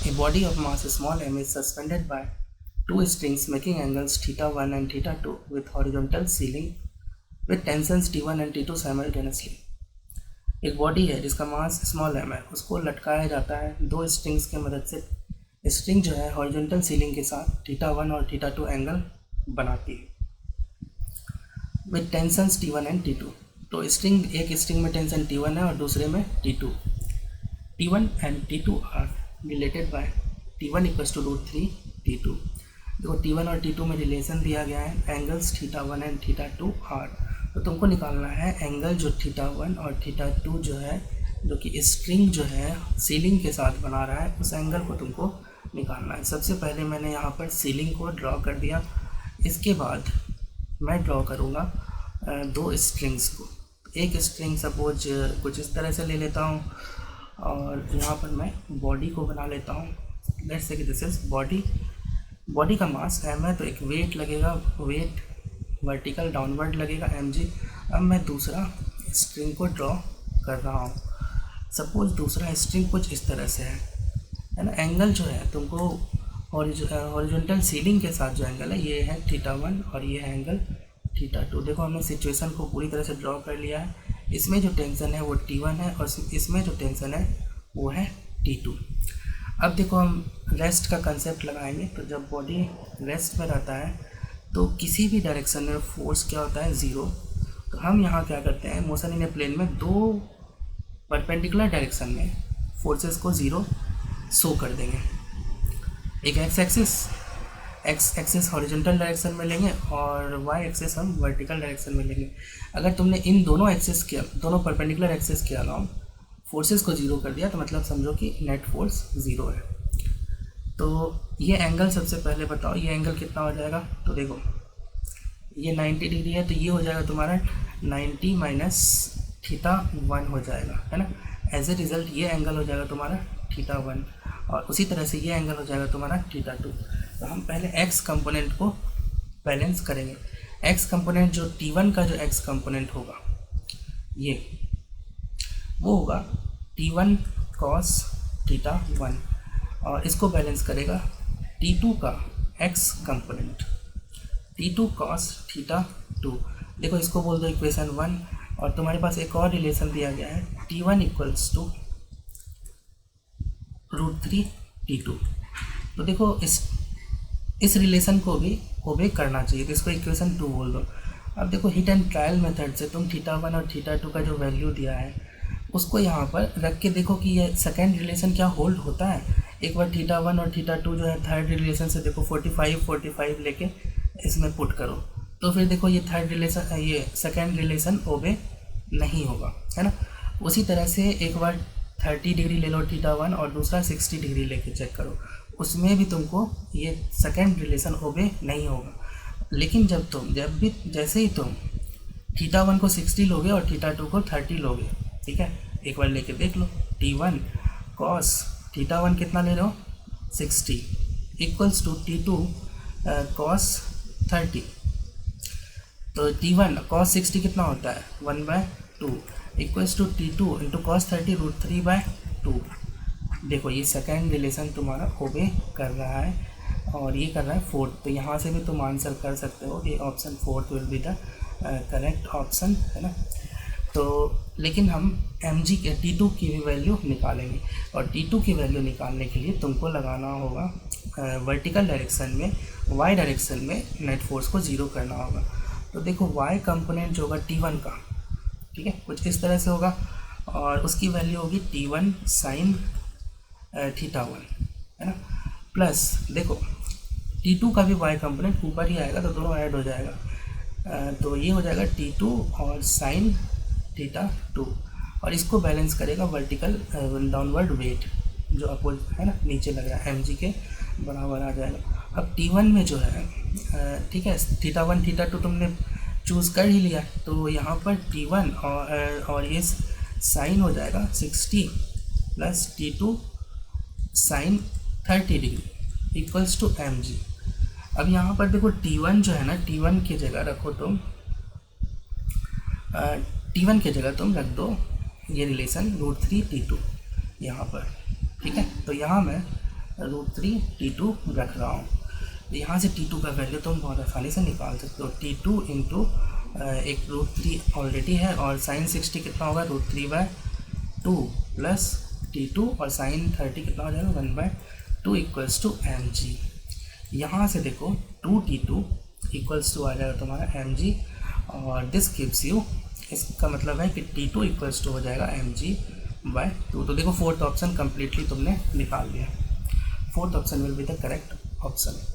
A body of mass small m is suspended by two strings making angles θ1 and θ2 with horizontal ceiling with tensions T1 and T2 simultaneously. एक body है जिसका mass small m है, उसको लटकाया जाता है दो स्ट्रिंग्स की मदद से। स्ट्रिंग जो है हॉरिजॉन्टल सीलिंग के साथ θ1 और θ2 एंगल बनाती है with tensions T1 and T2। तो स्ट्रिंग, एक स्ट्रिंग में टेंशन T1 है और दूसरे में T2। T1 and T2 are related by T1 equals to √3 T2। देखो T1 और T2 में रिलेशन दिया गया है एंगल्स θ1 एंड θ2 आर। तो तुमको निकालना है एंगल जो θ1 और θ2 जो है, जो कि स्ट्रिंग जो है सीलिंग के साथ बना रहा है, उस एंगल को तुमको निकालना है। सबसे पहले मैंने यहाँ पर सीलिंग को ड्रॉ कर दिया। इसके बाद मैं ड्रॉ करूँगा दो स्ट्रिंग्स को। एक स्ट्रिंग सपोज कुछ इस तरह से ले लेता हूँ और यहाँ पर मैं बॉडी को बना लेता हूँ। लेट्स से कि दिस इज बॉडी। बॉडी का मास m है तो एक वेट लगेगा, वेट वर्टिकल डाउनवर्ड लगेगा mg। अब मैं दूसरा स्ट्रिंग को ड्रॉ कर रहा हूँ। सपोज दूसरा स्ट्रिंग कुछ इस तरह से है ना। एंगल जो है तुमको हॉरिजॉन्टल सीलिंग के साथ जो एंगल है ये है θ1 और ये है एंगल θ2। देखो हमने सिचुएशन को पूरी तरह से ड्रॉ कर लिया है। इसमें जो टेंशन है वो T1 है और इसमें जो टेंशन है वो है T2। अब देखो हम रेस्ट का कंसेप्ट लगाएंगे। तो जब बॉडी रेस्ट में रहता है तो किसी भी डायरेक्शन में फोर्स क्या होता है, ज़ीरो। तो हम यहाँ क्या करते हैं, मोशन इन ए प्लेन में दो परपेंडिकुलर डायरेक्शन में फोर्सेस को ज़ीरो शो कर देंगे। एक एक्स एक्सिस हॉरिजॉन्टल डायरेक्शन में लेंगे और वाई एक्सिस हम वर्टिकल डायरेक्शन में लेंगे। अगर तुमने इन दोनों एक्सिस के, दोनों परपेंडिकुलर एक्सिस के अलावा फोर्सेस को ज़ीरो कर दिया तो मतलब समझो कि नेट फोर्स ज़ीरो है। तो ये एंगल सबसे पहले बताओ, ये एंगल कितना हो जाएगा। तो देखो ये 90 डिग्री है तो ये हो जाएगा तुम्हारा 90 माइनस θ1 हो जाएगा, है ना। एज ए रिज़ल्ट ये एंगल हो जाएगा तुम्हारा θ1 और उसी तरह से ये एंगल हो जाएगा तुम्हारा θ2। तो हम पहले x कंपोनेंट को बैलेंस करेंगे। x कंपोनेंट जो T1 का जो x कंपोनेंट होगा ये वो होगा T1 cos θ1 और इसको बैलेंस करेगा T2 का x कंपोनेंट T2 cos θ2। देखो इसको बोल दो इक्वेशन 1 और तुम्हारे पास एक और रिलेशन दिया गया है T1 इक्वल्स टू √3 T2। तो देखो इस रिलेशन को भी ओबे करना चाहिए, तो इसको इक्वेशन 2 बोल दो। अब देखो हिट एंड ट्रायल मेथड से तुम θ1 और θ2 का जो वैल्यू दिया है उसको यहाँ पर रख के देखो कि ये सेकेंड रिलेशन क्या होल्ड होता है। एक बार θ1 और θ2 जो है थर्ड रिलेशन से देखो 45 लेके इसमें पुट करो तो फिर देखो ये थर्ड रिलेशन, ये सेकेंड रिलेशन ओबे नहीं होगा, है ना। उसी तरह से एक बार 30 डिग्री ले लो θ1 और दूसरा 60 डिग्री लेके चेक करो, उसमें भी तुमको ये सेकेंड रिलेशन ओबे नहीं होगा। लेकिन जैसे ही तुम θ1 को 60 लोगे और θ2 को 30 लोगे, ठीक है, एक बार लेके देख लो। T1 cos θ1 कितना ले रहे हो 60 इक्वल्स टू T2 cos 30। तो T1 cos 60 कितना होता है 1/2 equals to T2 into cos 30 √3/2। देखो ये सेकेंड रिलेशन तुम्हारा ओबे कर रहा है और ये कर रहा है फोर्थ। तो यहाँ से भी तुम आंसर कर सकते हो कि option 4 will be the correct option, है ना। तो लेकिन हम mg के T2 की भी वैल्यू निकालेंगे और T2 की वैल्यू निकालने के लिए तुमको लगाना होगा वर्टिकल डायरेक्शन में, y डायरेक्शन में नेट फोर्स को ज़ीरो करना होगा। तो देखो y कंपोनेंट जो होगा T1 का, ठीक है, कुछ इस तरह से होगा और उसकी वैल्यू होगी T1 sin θ1, है ना, प्लस देखो T2 का भी y कंपोनेंट ऊपर ही आएगा तो दोनों ऐड हो जाएगा। तो ये हो जाएगा T2 और sin θ2 और इसको बैलेंस करेगा वर्टिकल डाउनवर्ड वेट जो अपोज है ना नीचे लग रहा है mg के बराबर आ जाएगा। अब T1 में जो है ठीक है θ1 θ2 तुमने चूज़ कर ही लिया तो यहाँ पर T1 और ये साइन हो जाएगा 60 plus T2 sine 30 degree equals to mg। अब यहाँ पर देखो T1 जो है ना, T1 की जगह रखो तुम T1 की जगह तुम रख दो ये रिलेशन √3 T2 यहाँ पर, ठीक है। तो यहाँ मैं √3 T2 रख रहा हूँ। तो यहाँ से T2 का वैल्यू तुम बहुत आसानी से निकाल सकते हो। T2 इंटू एक √3 ऑलरेडी है और साइन 60 कितना होगा √3/2 प्लस T2 और साइन 30 कितना हो जाएगा 1/2 इक्वल्स टू mg। यहाँ से देखो 2T2 इक्वल्स टू आ जाएगा तुम्हारा mg और दिस गिव्स यू, इसका मतलब है कि T2 इक्वल्स टू हो जाएगा mg/2। तो देखो फोर्थ ऑप्शन कम्प्लीटली तुमने निकाल लिया। Fourth option will be the correct option.